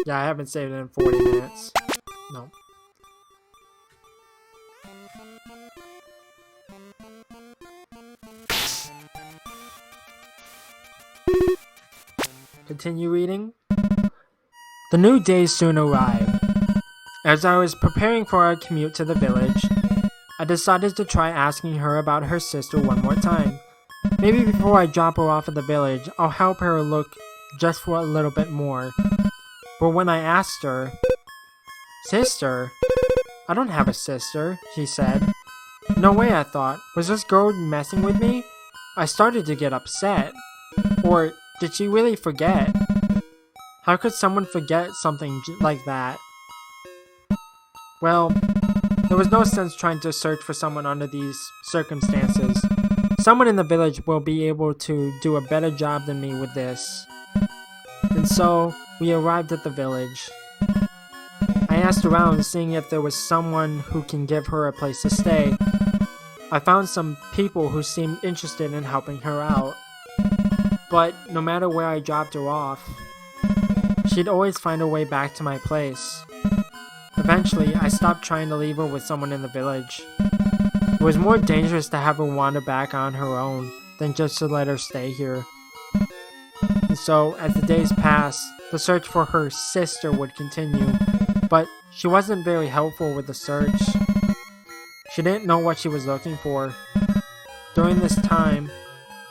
Yeah, I haven't saved it in 40 minutes. No. Continue reading. The new day soon arrived. As I was preparing for our commute to the village, I decided to try asking her about her sister one more time. Maybe before I drop her off at the village, I'll help her look just for a little bit more. But when I asked her, "Sister? I don't have a sister," she said. No way, I thought. Was this girl messing with me? I started to get upset. Or did she really forget? How could someone forget something like that? Well, there was no sense trying to search for someone under these circumstances. Someone in the village will be able to do a better job than me with this. And so, we arrived at the village. I asked around, seeing if there was someone who can give her a place to stay. I found some people who seemed interested in helping her out. But no matter where I dropped her off, she'd always find her way back to my place. Eventually, I stopped trying to leave her with someone in the village. It was more dangerous to have her wander back on her own than just to let her stay here. And so, as the days passed, the search for her sister would continue, but she wasn't very helpful with the search. She didn't know what she was looking for. During this time,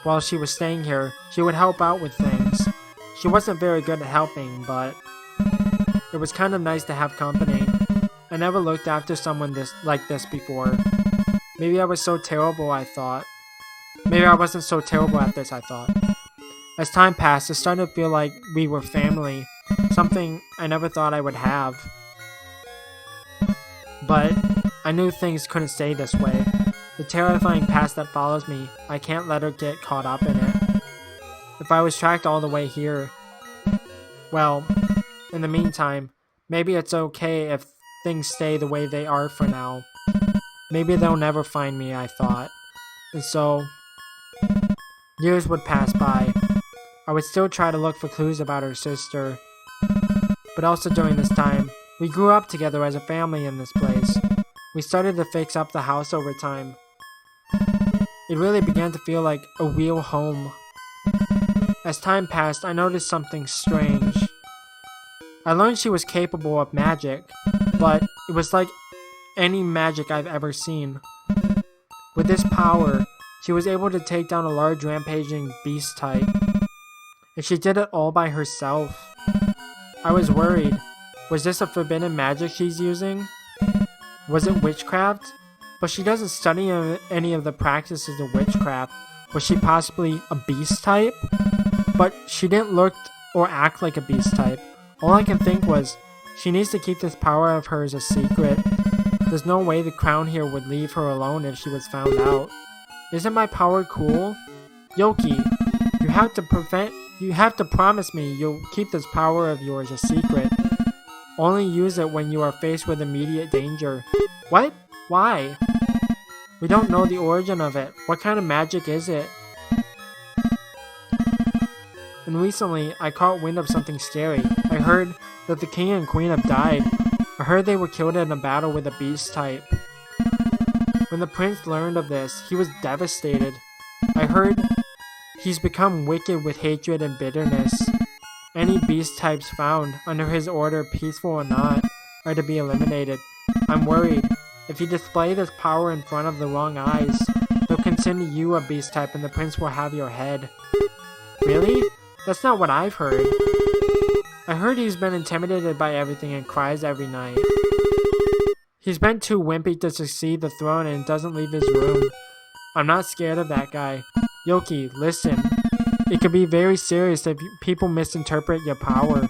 while she was staying here, she would help out with things. She wasn't very good at helping, but it was kind of nice to have company. I never looked after someone like this before. Maybe I was so terrible, I thought. Maybe I wasn't so terrible at this, I thought. As time passed, it started to feel like we were family. Something I never thought I would have. But I knew things couldn't stay this way. The terrifying past that follows me, I can't let her get caught up in it. If I was tracked all the way here, well, in the meantime, maybe it's okay if things stay the way they are for now. Maybe they'll never find me, I thought. And so, years would pass by. I would still try to look for clues about her sister. But also during this time, we grew up together as a family in this place. We started to fix up the house over time. It really began to feel like a real home. As time passed, I noticed something strange. I learned she was capable of magic, but it was like any magic I've ever seen. With this power, she was able to take down a large rampaging beast type. And she did it all by herself. I was worried. Was this a forbidden magic she's using? Was it witchcraft? but she doesn't study any of the practices of witchcraft. Was she possibly a beast type? But she didn't look or act like a beast type. All I can think was, she needs to keep this power of hers a secret. There's no way the crown here would leave her alone if she was found out. Isn't my power cool? Yoki, you have to promise me you'll keep this power of yours a secret. Only use it when you are faced with immediate danger. What? Why? We don't know the origin of it. What kind of magic is it? And recently, I caught wind of something scary. I heard that the king and queen have died. I heard they were killed in a battle with a beast type. When the prince learned of this, he was devastated. I heard he's become wicked with hatred and bitterness. Any beast types found under his order, peaceful or not, are to be eliminated. I'm worried. If you display this power in front of the wrong eyes, they'll consider you a beast type and the prince will have your head. Really? That's not what I've heard. I heard he's been intimidated by everything and cries every night. He's been too wimpy to succeed the throne and doesn't leave his room. I'm not scared of that guy. Yoki, listen. It could be very serious if people misinterpret your power.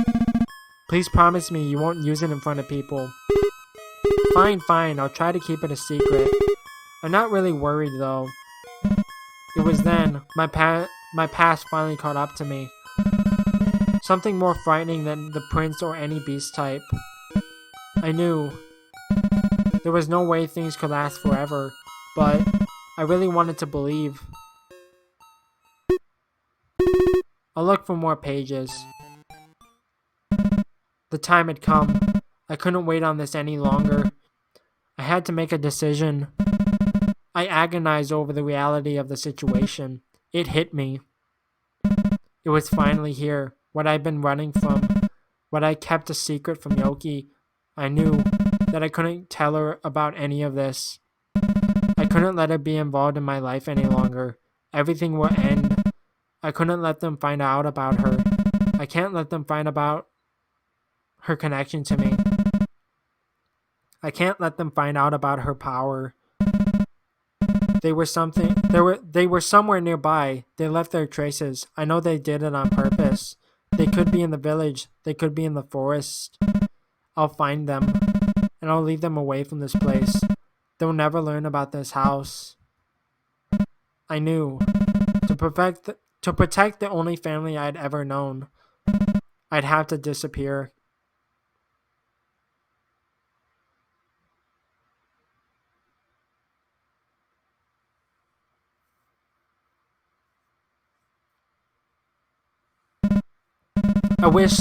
Please promise me you won't use it in front of people. Fine, I'll try to keep it a secret. I'm not really worried though. It was then, my past finally caught up to me. Something more frightening than the prince or any beast type. I knew there was no way things could last forever, but I really wanted to believe. I'll look for more pages. The time had come. I couldn't wait on this any longer. I had to make a decision. I agonized over the reality of the situation. It hit me. It was finally here. What I'd been running from. What I kept a secret from Yoki. I knew that I couldn't tell her about any of this. I couldn't let her be involved in my life any longer. Everything would end. I couldn't let them find out about her. I can't let them find about her connection to me. I can't let them find out about her power. They were somewhere nearby. They left their traces. I know they did it on purpose. They could be in the village. They could be in the forest. I'll find them, and I'll lead them away from this place. They'll never learn about this house. I knew. To protect the only family I'd ever known, I'd have to disappear. I wish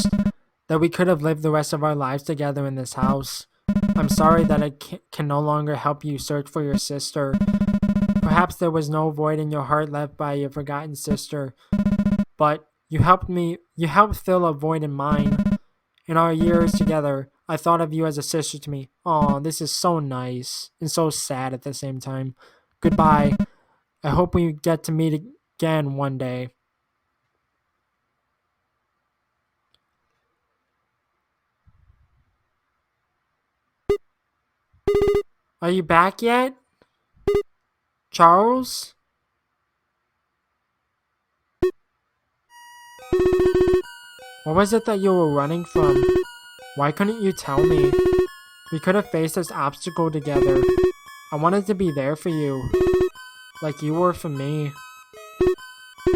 that we could have lived the rest of our lives together in this house. I'm sorry that I can no longer help you search for your sister. Perhaps there was no void in your heart left by your forgotten sister, but you helped fill a void in mine. In our years together, I thought of you as a sister to me. Aw, this is so nice and so sad at the same time. Goodbye. I hope we get to meet again one day. Are you back yet? Charles? What was it that you were running from? Why couldn't you tell me? We could have faced this obstacle together. I wanted to be there for you, like you were for me.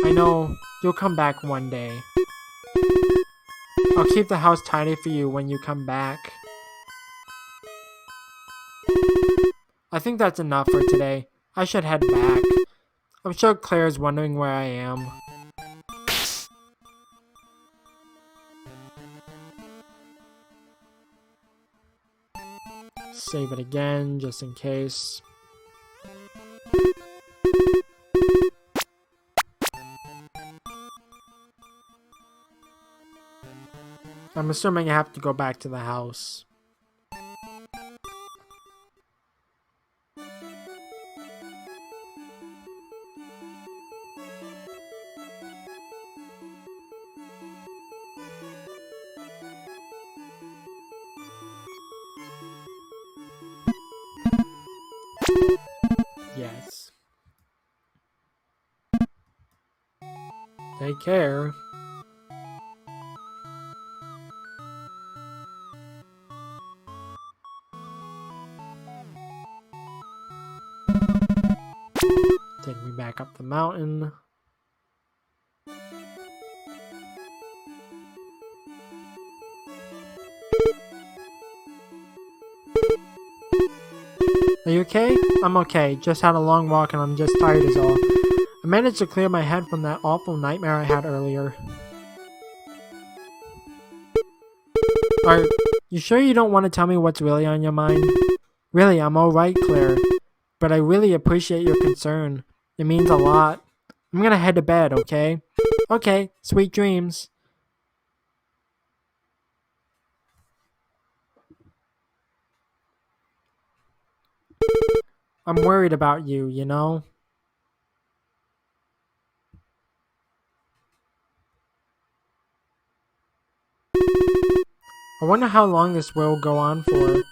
I know, you'll come back one day. I'll keep the house tidy for you when you come back. I think that's enough for today. I should head back. I'm sure Claire's wondering where I am. Save it again, just in case. I'm assuming I have to go back to the house. Take care. Take me back up the mountain. Are you okay? I'm okay. Just had a long walk and I'm just tired as all. I managed to clear my head from that awful nightmare I had earlier. Are you sure you don't want to tell me what's really on your mind? Really, I'm alright, Claire. But I really appreciate your concern. It means a lot. I'm gonna head to bed, okay? Okay, sweet dreams. I'm worried about you, you know? I wonder how long this will go on for.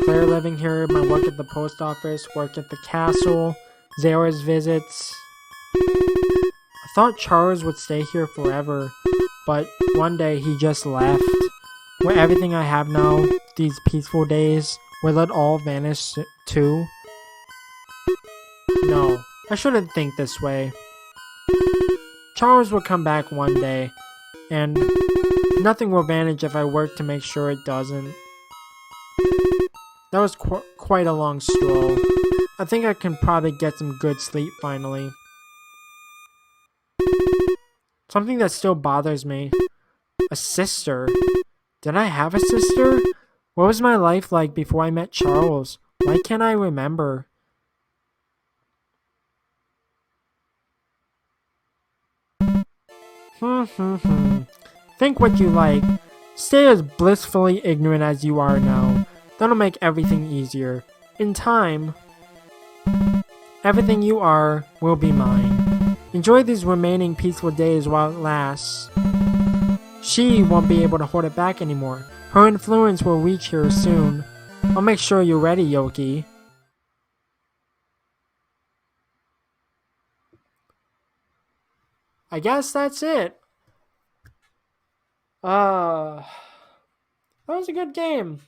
Claire living here, my work at the post office, work at the castle, Zara's visits. I thought Charles would stay here forever, but one day he just left. Will everything I have now, these peaceful days, will it all vanish too? No, I shouldn't think this way. Charles will come back one day, and nothing will vanish if I work to make sure it doesn't. That was quite a long stroll. I think I can probably get some good sleep finally. Something that still bothers me. A sister. Did I have a sister? What was my life like before I met Charles? Why can't I remember? Think what you like. Stay as blissfully ignorant as you are now. That'll make everything easier. In time, everything you are will be mine. Enjoy these remaining peaceful days while it lasts. She won't be able to hold it back anymore. Her influence will reach here soon. I'll make sure you're ready, Yoki. I guess that's it. That was a good game.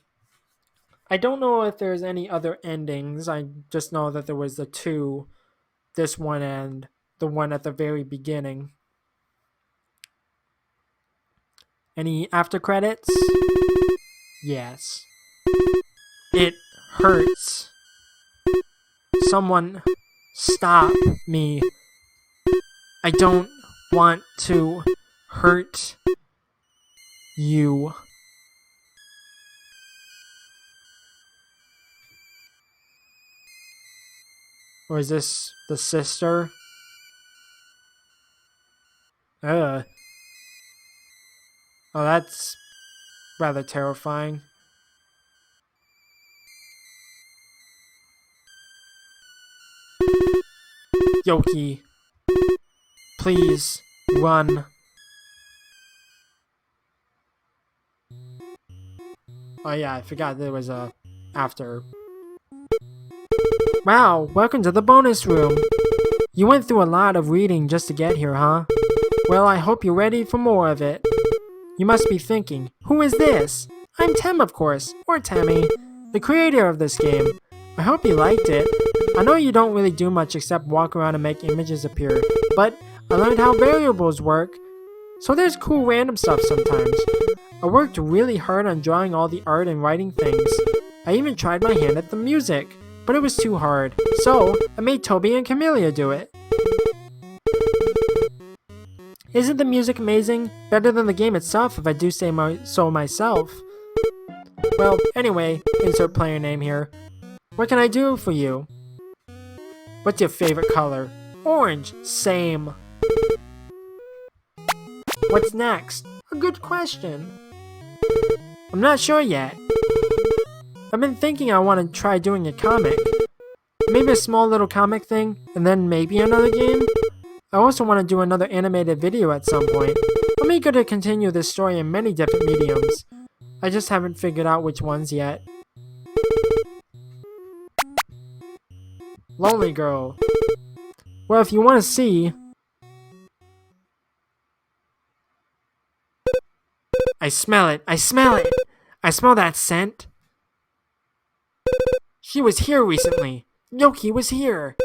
I don't know if there's any other endings. I just know that there was the two, this one and the one at the very beginning. Any after credits? Yes. It hurts. Someone stop me. I don't want to hurt you. Or is this the sister? Oh, that's rather terrifying. Yoki, please run. Oh yeah, I forgot there was a after. Wow, welcome to the bonus room. You went through a lot of reading just to get here, huh? Well, I hope you're ready for more of it. You must be thinking, who is this? I'm Tem, of course, or Temmie, the creator of this game. I hope you liked it. I know you don't really do much except walk around and make images appear, but I learned how variables work. So there's cool random stuff sometimes. I worked really hard on drawing all the art and writing things. I even tried my hand at the music, but it was too hard. So I made Toby and Camellia do it. Isn't the music amazing? Better than the game itself if I do say so myself. Well, anyway, insert player name here. What can I do for you? What's your favorite color? Orange. Same. What's next? A good question. I'm not sure yet. I've been thinking I want to try doing a comic. Maybe a small little comic thing, and then maybe another game? I also want to do another animated video at some point. I'm eager to continue this story in many different mediums. I just haven't figured out which ones yet. Lonely Girl. Well, if you want to see... I smell it. I smell it. I smell that scent. She was here recently. Yoki was here.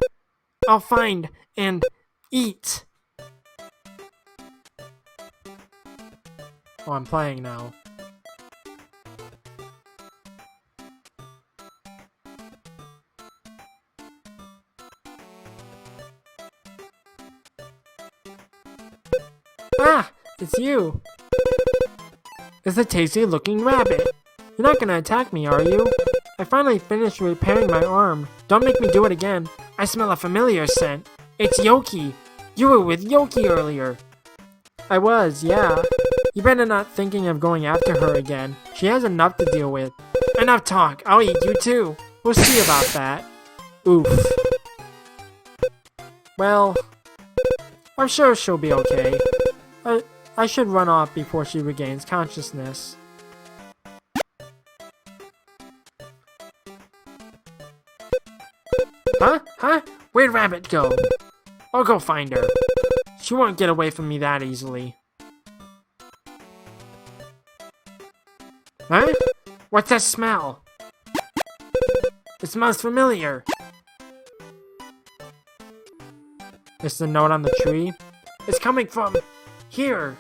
I'll find and eat. Oh, I'm playing now. Ah, it's you. It's a tasty looking rabbit. You're not gonna attack me, are you? I finally finished repairing my arm. Don't make me do it again. I smell a familiar scent. It's Yoki. You were with Yoki earlier. I was, yeah. You better not thinking of going after her again. She has enough to deal with. Enough talk. I'll eat you too. We'll see about that. Oof. Well, I'm sure she'll be okay. I should run off before she regains consciousness. Huh? Huh? Where'd Rabbit go? I'll go find her. She won't get away from me that easily. Huh? What's that smell? It smells familiar. It's the note on the tree. It's coming from here.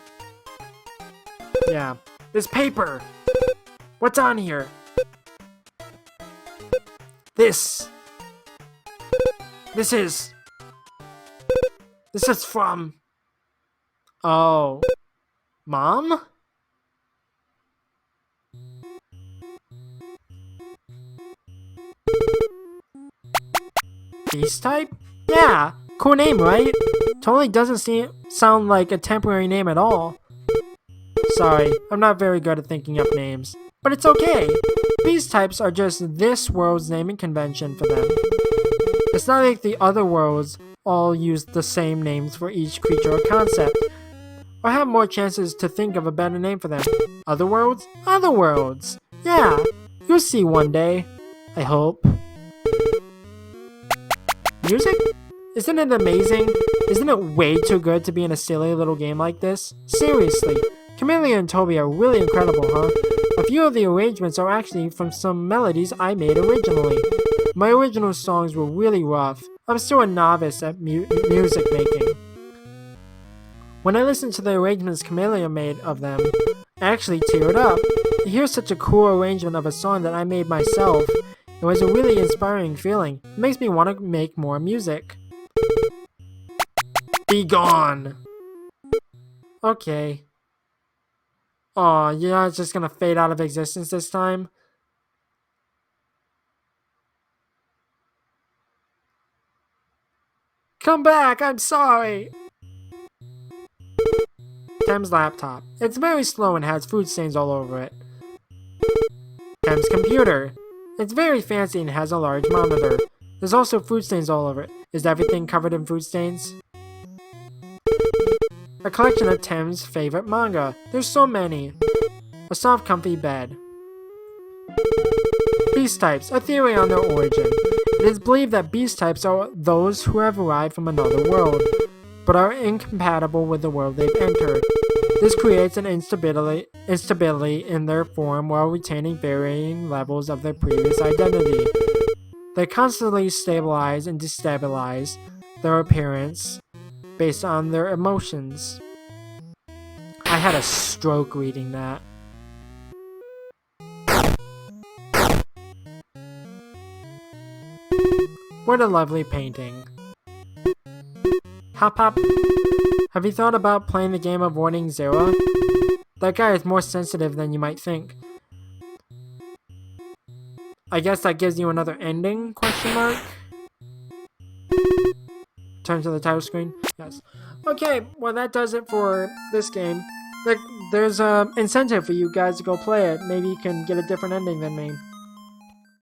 Yeah. This paper. What's on here? This is from... Oh. Mom? Beast type? Yeah. Cool name, right? Totally doesn't sound like a temporary name at all. Sorry, I'm not very good at thinking up names. But it's okay. Beast types are just this world's naming convention for them. It's not like the other worlds all use the same names for each creature or concept. Or have more chances to think of a better name for them. Other worlds? Other worlds! Yeah, you'll see one day. I hope. Music? Isn't it amazing? Isn't it way too good to be in a silly little game like this? Seriously, Camellia and Toby are really incredible, huh? A few of the arrangements are actually from some melodies I made originally. My original songs were really rough. I'm still a novice at music making. When I listened to the arrangements Camellia made of them, I actually teared up. To hear such a cool arrangement of a song that I made myself, it was a really inspiring feeling. It makes me want to make more music. Be gone! Okay. Aw, you're not just gonna fade out of existence this time? Come back, I'm sorry! Tem's laptop. It's very slow and has food stains all over it. Tem's computer. It's very fancy and has a large monitor. There's also food stains all over it. Is everything covered in food stains? A collection of Tem's favorite manga. There's so many. A soft, comfy bed. Beast types. A theory on their origin. It is believed that beast types are those who have arrived from another world, but are incompatible with the world they've entered. This creates an instability in their form while retaining varying levels of their previous identity. They constantly stabilize and destabilize their appearance based on their emotions. I had a stroke reading that. What a lovely painting. Hop Hop, have you thought about playing the game Avoiding Zero? That guy is more sensitive than you might think. I guess that gives you another ending, question mark? Turn to the title screen? Yes. Okay, well that does it for this game. There's an incentive for you guys to go play it. Maybe you can get a different ending than me.